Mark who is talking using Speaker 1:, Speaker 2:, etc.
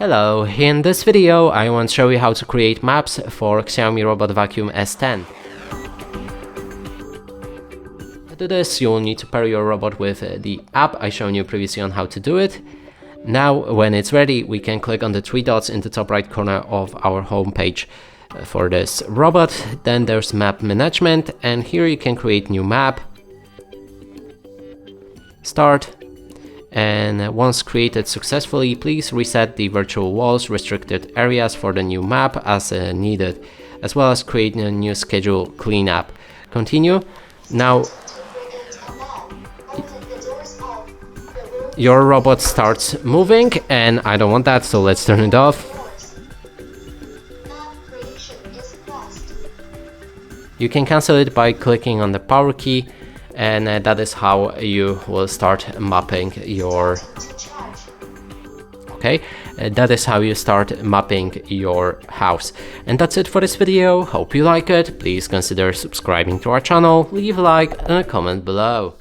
Speaker 1: Hello, in this video I want to show you how to create maps for Xiaomi Robot Vacuum S10. To do this, you will need to pair your robot with the app I showed you previously on how to do it. Now when it's ready, we can click on the three dots in the top right corner of our home page for this robot. Then there's map management, and here you can create new map, start. And once created successfully, please reset the virtual walls restricted areas for the new map as needed, as well as create a new schedule cleanup. Continue. Now your robot starts moving and I don't want that, so let's turn it off. You can cancel it by clicking on the power key, and that is how you will start mapping your that is how you start mapping your house. And that's it for this video. Hope you like it. Please consider subscribing to our channel, leave a like and a comment below.